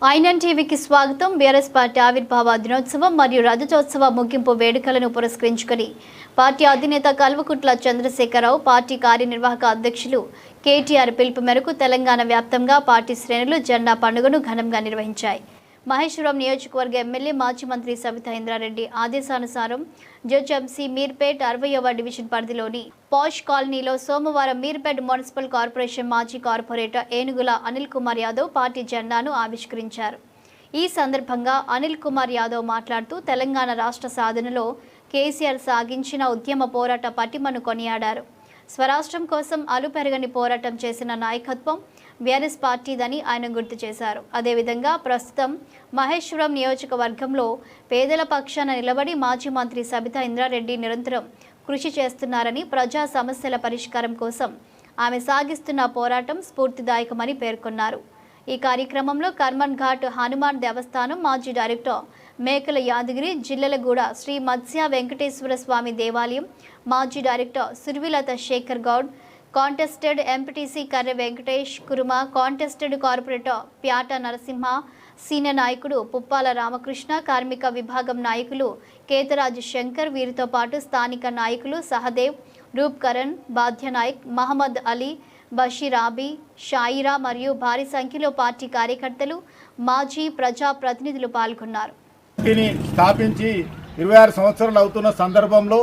INN టీవీకి స్వాగతం. BRS party ఆవిర్భావ దినోత్సవం మరియు రజతోత్సవ ముగింపు వేడుకలను పురస్కరించుకొని పార్టీ అధినేత కల్వకుంట్ల చంద్రశేఖరరావు, పార్టీ కార్యనిర్వాహక అధ్యక్షులు కేటీఆర్ పిలుపు మేరకు తెలంగాణ వ్యాప్తంగా పార్టీ శ్రేణులు జెండా పండుగను ఘనంగా నిర్వహించాయి. మహేశ్వరం నియోజకవర్గ ఎమ్మెల్యే మాజీ మంత్రి సబితా ఇంద్రారెడ్డి ఆదేశానుసారం జెడ్ఎంసీ మీర్పేట్ 60వ డివిజన్ పరిధిలోని పాష్ కాలనీలో సోమవారం మీర్పేట్ మున్సిపల్ కార్పొరేషన్ మాజీ కార్పొరేటర్ ఏనుగుల అనిల్ కుమార్ యాదవ్ పార్టీ జెండాను ఆవిష్కరించారు. ఈ సందర్భంగా అనిల్ కుమార్ యాదవ్ మాట్లాడుతూ తెలంగాణ రాష్ట్ర సాధనలో కేసీఆర్ సాగించిన ఉద్యమ పోరాట పటిమను కొనియాడారు. స్వరాష్ట్రం కోసం అలుపెరగని పోరాటం చేసిన నాయకత్వం బీఆర్ఎస్ పార్టీదని ఆయన గుర్తు చేశారు. అదేవిధంగా ప్రస్తుతం మహేశ్వరం నియోజకవర్గంలో పేదల పక్షాన నిలబడి మాజీ మంత్రి సబితా ఇంద్రారెడ్డి నిరంతరం కృషి చేస్తున్నారని, ప్రజా సమస్యల పరిష్కారం కోసం ఆమె సాగిస్తున్న పోరాటం స్ఫూర్తిదాయకమని పేర్కొన్నారు. ఈ కార్యక్రమంలో కర్మన్ ఘాట్ హనుమాన్ దేవస్థానం మాజీ డైరెక్టర్ మేకల యాదగిరి, జిల్లెలగూడ శ్రీ మత్స్య వెంకటేశ్వర స్వామి దేవాలయం మాజీ director Survilatha Shekar Goud, contested MPTC Karre Venkatesh Kuruma, contested corporator Pyata Narasimha, senior నాయకుడు పుప్పాల రామకృష్ణ, కార్మిక విభాగం నాయకులు కేతరాజు శంకర్, వీరితో పాటు స్థానిక నాయకులు సహదేవ్, రూప్ కరణ్, బాధ్యనాయక్, మహమ్మద్ అలీ, బషీర్ ఆబీ, షాయిరా మరియు భారీ సంఖ్యలో పార్టీ కార్యకర్తలు, మాజీ ప్రజా ప్రతినిధులు పాల్గొన్నారు. స్థాపించి 26 సంవత్సరాలు అవుతున్న సందర్భంలో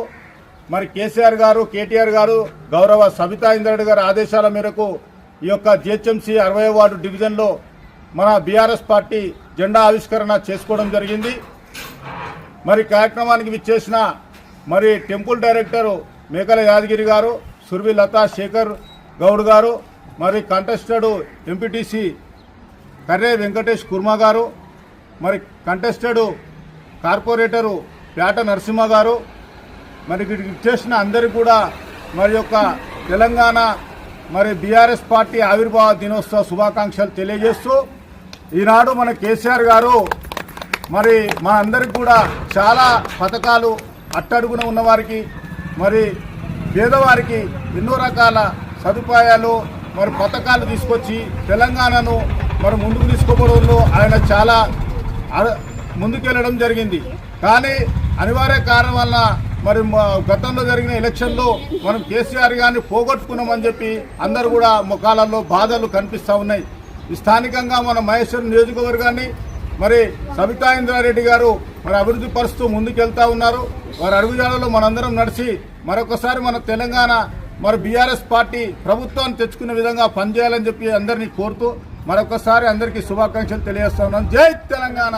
మరి కేసీఆర్ గారు, కేటీఆర్ గారు, గౌరవ సబితా ఇంద్రారెడ్డి గారి ఆదేశాల మేరకు ఈ యొక్క జిహెచ్ఎంసీ 60వ వార్డు డివిజన్లో మన బీఆర్ఎస్ పార్టీ జెండా ఆవిష్కరణ చేసుకోవడం జరిగింది. మరి కార్యక్రమానికి విచ్చేసిన మరి టెంపుల్ డైరెక్టర్ మేకల యాదగిరి గారు, సుర్వి లతా శేఖర్ గౌడ్ గారు, మరి కంటెస్టెడ్ ఎంపీటీసీ కర్రే వెంకటేష్ కుర్మ గారు, మరి కంటెస్టెడ్ కార్పొరేటరు ప్యాట నరసింహ గారు, మరి ఇక్కడికి చేసిన అందరికీ కూడా మరి యొక్క తెలంగాణ మరి బీఆర్ఎస్ పార్టీ ఆవిర్భావ దినోత్సవ శుభాకాంక్షలు తెలియజేస్తూ, ఈనాడు మన కేసీఆర్ గారు మరి మా అందరికి కూడా చాలా పథకాలు అట్టడుగున ఉన్నవారికి మరి పేదవారికి ఎన్నో రకాల సదుపాయాలు మరి పథకాలు తీసుకొచ్చి తెలంగాణను మరి ముందుకు తీసుకోవడంలో ఆయన చాలా ముందుకెళ్లడం జరిగింది. కానీ అనివార్య కారణం వల్ల మరి గతంలో జరిగిన ఎలక్షన్లో మనం కేసీఆర్ గారిని పోగొట్టుకున్నామని చెప్పి అందరూ కూడా ముఖాలలో బాధలు కనిపిస్తూ ఉన్నాయి. స్థానికంగా మన మహేశ్వరం నియోజకవర్గాన్ని మరి సబితా ఇంద్రారెడ్డి గారు మరి అభివృద్ధి పరుస్తూ ముందుకెళ్తా ఉన్నారు. వారి అడుగుజాడలో మనందరం నడిచి మరొకసారి మన తెలంగాణ మరి బీఆర్ఎస్ పార్టీ ప్రభుత్వాన్ని తెచ్చుకునే విధంగా పనిచేయాలని చెప్పి అందరినీ కోరుతూ మరొకసారి అందరికీ శుభాకాంక్షలు తెలియజేస్తా ఉన్నాను. జై తెలంగాణ.